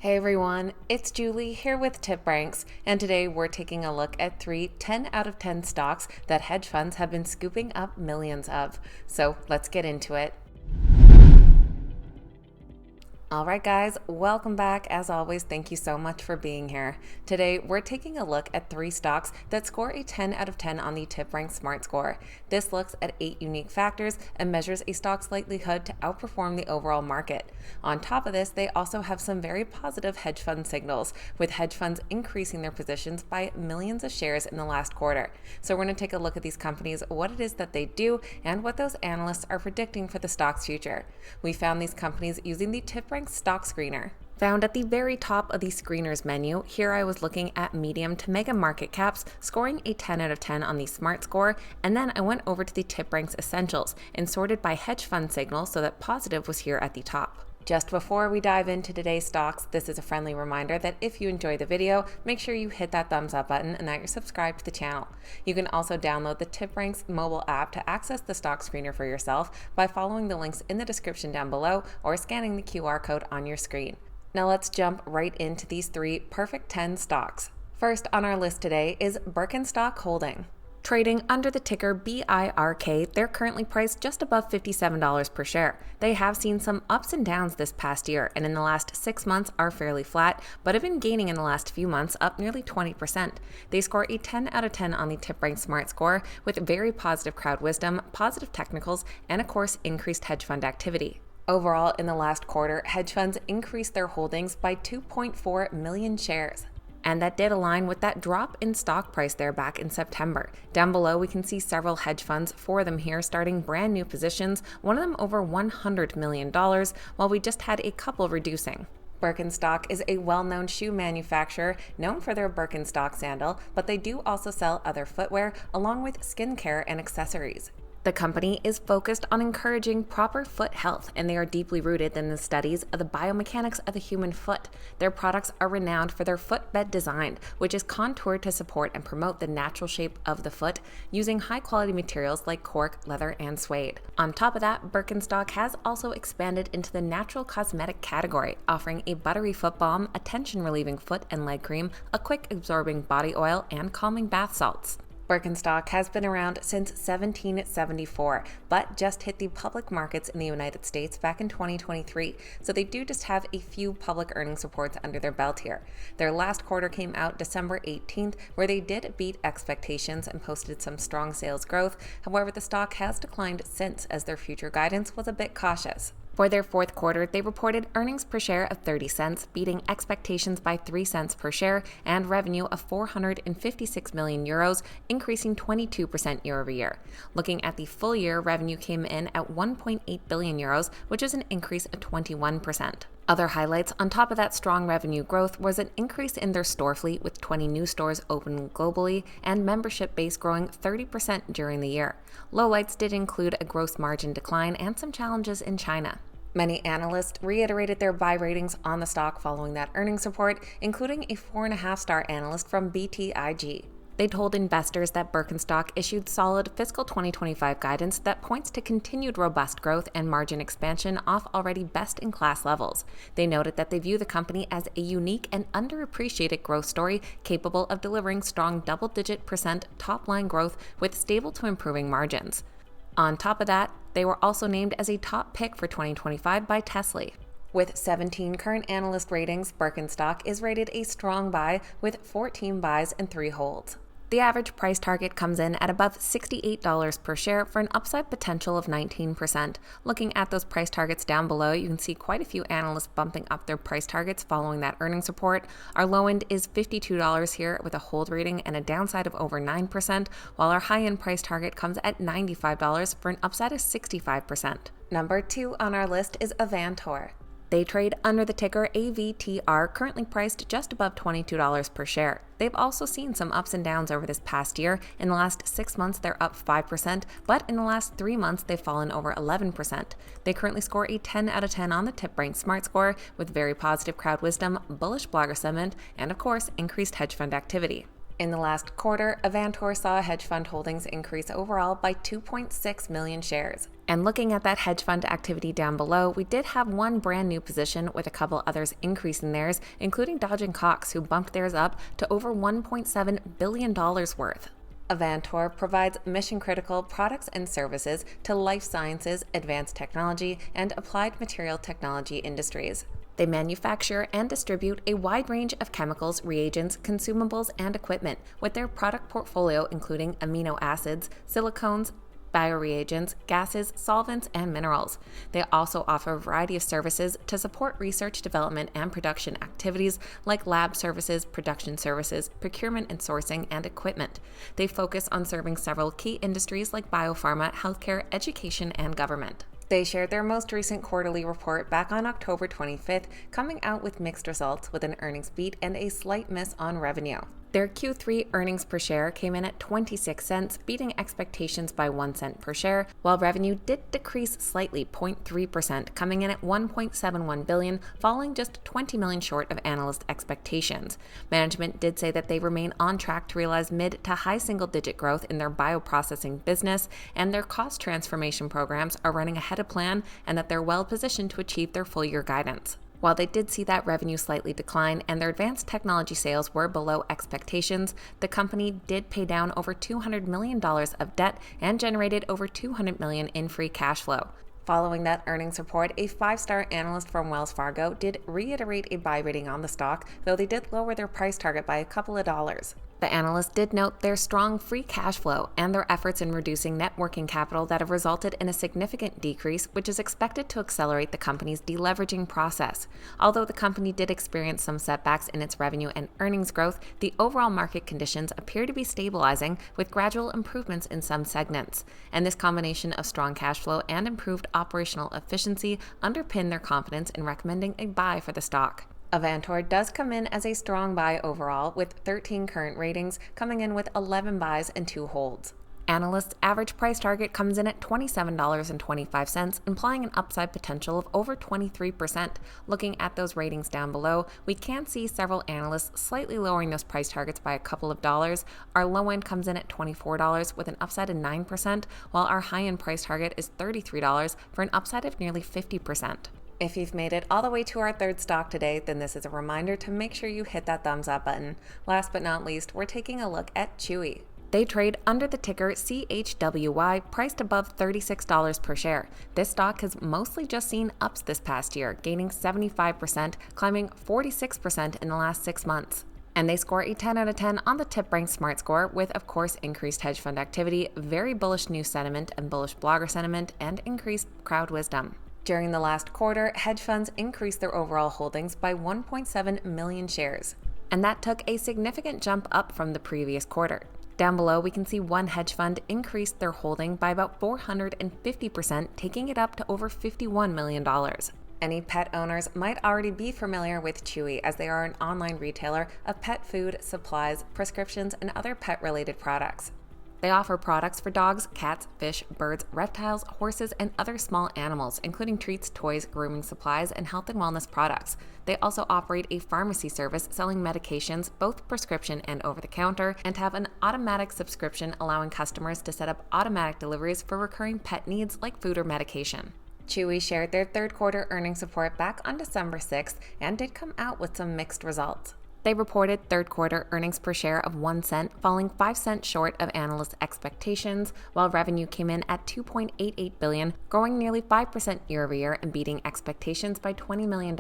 Hey everyone, it's Julie here with TipRanks, and today we're taking a look at 3 10 out of 10 stocks that hedge funds have been scooping up millions of. So let's get into it. Alright guys, welcome back. As always, thank you so much for being here. Today, we're taking a look at 3 stocks that score a 10 out of 10 on the TipRanks Smart Score. This looks at 8 unique factors and measures a stock's likelihood to outperform the overall market. On top of this, they also have some very positive hedge fund signals, with hedge funds increasing their positions by millions of shares in the last quarter. So we're going to take a look at these companies, what it is that they do, and what those analysts are predicting for the stock's future. We found these companies using the TipRanks Stock Screener. Found at the very top of the screeners menu, here I was looking at medium to mega market caps, scoring a 10 out of 10 on the Smart Score, and then I went over to the TipRanks Essentials and sorted by hedge fund signal so that positive was here at the top. Just before we dive into today's stocks, this is a friendly reminder that if you enjoy the video, make sure you hit that thumbs up button and that you're subscribed to the channel. You can also download the TipRanks mobile app to access the stock screener for yourself by following the links in the description down below or scanning the QR code on your screen. Now let's jump right into these 3 perfect 10 stocks. First on our list today is Birkenstock Holding. Trading under the ticker BIRK, they're currently priced just above $57 per share. They have seen some ups and downs this past year, and in the last 6 months are fairly flat, but have been gaining in the last few months, up nearly 20%. They score a 10 out of 10 on the TipRanks Smart Score, with very positive crowd wisdom, positive technicals, and of course increased hedge fund activity. Overall, in the last quarter, hedge funds increased their holdings by 2.4 million shares. And that did align with that drop in stock price there back in September. Down below, we can see several hedge funds, 4 of them here, starting brand new positions, one of them over $100 million, while we just had a couple reducing. Birkenstock is a well-known shoe manufacturer known for their Birkenstock sandal, but they do also sell other footwear along with skincare and accessories. The company is focused on encouraging proper foot health, and they are deeply rooted in the studies of the biomechanics of the human foot. Their products are renowned for their footbed design, which is contoured to support and promote the natural shape of the foot using high-quality materials like cork, leather, and suede. On top of that, Birkenstock has also expanded into the natural cosmetic category, offering a buttery foot balm, a tension-relieving foot and leg cream, a quick-absorbing body oil, and calming bath salts. Birkenstock has been around since 1774, but just hit the public markets in the United States back in 2023, so they do just have a few public earnings reports under their belt here. Their last quarter came out December 18th, where they did beat expectations and posted some strong sales growth. However, the stock has declined since, as their future guidance was a bit cautious. For their fourth quarter, they reported earnings per share of 30 cents, beating expectations by 3 cents per share, and revenue of 456 million euros, increasing 22% year over year. Looking at the full year, revenue came in at 1.8 billion euros, which is an increase of 21%. Other highlights on top of that strong revenue growth was an increase in their store fleet, with 20 new stores opening globally and membership base growing 30% during the year. Lowlights did include a gross margin decline and some challenges in China. Many analysts reiterated their buy ratings on the stock following that earnings report, including a 4.5-star analyst from BTIG. They told investors that Birkenstock issued solid fiscal 2025 guidance that points to continued robust growth and margin expansion off already best-in-class levels. They noted that they view the company as a unique and underappreciated growth story capable of delivering strong double-digit % top-line growth with stable to improving margins. On top of that, they were also named as a top pick for 2025 by Tesla. With 17 current analyst ratings, Birkenstock is rated a strong buy with 14 buys and 3 holds. The average price target comes in at above $68 per share for an upside potential of 19%. Looking at those price targets down below, you can see quite a few analysts bumping up their price targets following that earnings report. Our low end is $52 here with a hold rating and a downside of over 9%, while our high-end price target comes at $95 for an upside of 65%. Number 2 on our list is Avantor. They trade under the ticker AVTR, currently priced just above $22 per share. They've also seen some ups and downs over this past year. In the last 6 months, they're up 5%, but in the last 3 months, they've fallen over 11%. They currently score a 10 out of 10 on the TipRanks Smart Score, with very positive crowd wisdom, bullish blogger sentiment, and of course, increased hedge fund activity. In the last quarter, Avantor saw hedge fund holdings increase overall by 2.6 million shares. And looking at that hedge fund activity down below, we did have one brand new position with a couple others increasing theirs, including Dodge & Cox, who bumped theirs up to over $1.7 billion worth. Avantor provides mission-critical products and services to life sciences, advanced technology, and applied material technology industries. They manufacture and distribute a wide range of chemicals, reagents, consumables, and equipment, with their product portfolio including amino acids, silicones, bioreagents, gases, solvents, and minerals. They also offer a variety of services to support research, development, and production activities like lab services, production services, procurement and sourcing, and equipment. They focus on serving several key industries like biopharma, healthcare, education, and government. They shared their most recent quarterly report back on October 25th, coming out with mixed results with an earnings beat and a slight miss on revenue. Their Q3 earnings per share came in at 26 cents, beating expectations by 1 cent per share, while revenue did decrease slightly, 0.3%, coming in at $1.71 billion, falling just $20 million short of analyst expectations. Management did say that they remain on track to realize mid to high single-digit growth in their bioprocessing business, and their cost transformation programs are running ahead of plan, and that they're well positioned to achieve their full-year guidance. While they did see that revenue slightly decline and their advanced technology sales were below expectations, the company did pay down over $200 million of debt and generated over $200 million in free cash flow. Following that earnings report, a 5-star analyst from Wells Fargo did reiterate a buy rating on the stock, though they did lower their price target by a couple of dollars. The analyst did note their strong free cash flow and their efforts in reducing net working capital that have resulted in a significant decrease, which is expected to accelerate the company's deleveraging process. Although the company did experience some setbacks in its revenue and earnings growth, the overall market conditions appear to be stabilizing with gradual improvements in some segments. And this combination of strong cash flow and improved operational efficiency underpin their confidence in recommending a buy for the stock. Avantor does come in as a strong buy overall, with 13 current ratings, coming in with 11 buys and 2 holds. Analysts' average price target comes in at $27.25, implying an upside potential of over 23%. Looking at those ratings down below, we can see several analysts slightly lowering those price targets by a couple of dollars. Our low end comes in at $24 with an upside of 9%, while our high end price target is $33 for an upside of nearly 50%. If you've made it all the way to our third stock today, then this is a reminder to make sure you hit that thumbs up button. Last but not least, we're taking a look at Chewy. They trade under the ticker CHWY, priced above $36 per share. This stock has mostly just seen ups this past year, gaining 75%, climbing 46% in the last 6 months. And they score a 10 out of 10 on the TipRanks Smart Score with, of course, increased hedge fund activity, very bullish news sentiment and bullish blogger sentiment, and increased crowd wisdom. During the last quarter, hedge funds increased their overall holdings by 1.7 million shares, and that took a significant jump up from the previous quarter. Down below, we can see one hedge fund increased their holding by about 450%, taking it up to over $51 million. Any pet owners might already be familiar with Chewy, as they are an online retailer of pet food, supplies, prescriptions, and other pet-related products. They offer products for dogs, cats, fish, birds, reptiles, horses, and other small animals, including treats, toys, grooming supplies, and health and wellness products. They also operate a pharmacy service selling medications, both prescription and over-the-counter, and have an automatic subscription allowing customers to set up automatic deliveries for recurring pet needs like food or medication. Chewy shared their third quarter earnings report back on December 6th and did come out with some mixed results. They reported third quarter earnings per share of 1 cent, falling 5 cents short of analyst expectations, while revenue came in at $2.88 billion, growing nearly 5% year over year and beating expectations by $20 million.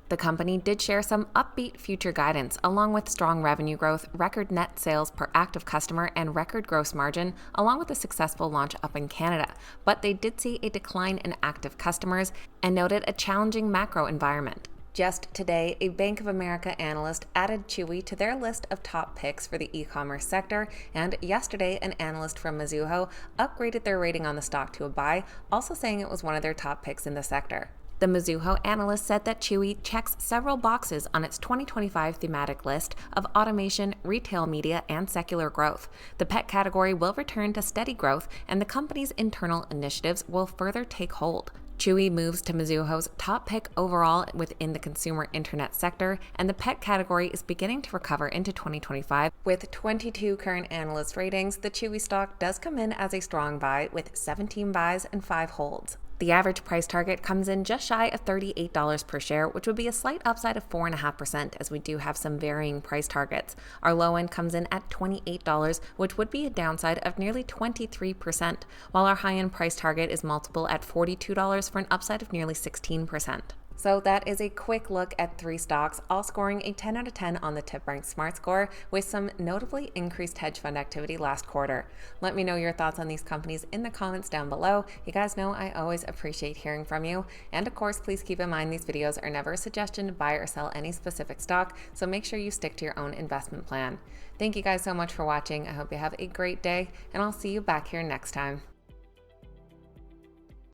The company did share some upbeat future guidance, along with strong revenue growth, record net sales per active customer, and record gross margin, along with a successful launch up in Canada. But they did see a decline in active customers and noted a challenging macro environment. Just today, a Bank of America analyst added Chewy to their list of top picks for the e-commerce sector, and yesterday, an analyst from Mizuho upgraded their rating on the stock to a buy, also saying it was one of their top picks in the sector. The Mizuho analyst said that Chewy checks several boxes on its 2025 thematic list of automation, retail media, and secular growth. The pet category will return to steady growth, and the company's internal initiatives will further take hold. Chewy moves to Mizuho's top pick overall within the consumer internet sector, and the pet category is beginning to recover into 2025. With 22 current analyst ratings, the Chewy stock does come in as a strong buy with 17 buys and 5 holds. The average price target comes in just shy of $38 per share, which would be a slight upside of 4.5%, as we do have some varying price targets. Our low end comes in at $28, which would be a downside of nearly 23%, while our high end price target is multiple at $42 for an upside of nearly 16%. So that is a quick look at 3 stocks, all scoring a 10 out of 10 on the TipRanks Smart Score, with some notably increased hedge fund activity last quarter. Let me know your thoughts on these companies in the comments down below. You guys know I always appreciate hearing from you. And of course, please keep in mind these videos are never a suggestion to buy or sell any specific stock, so make sure you stick to your own investment plan. Thank you guys so much for watching. I hope you have a great day, and I'll see you back here next time.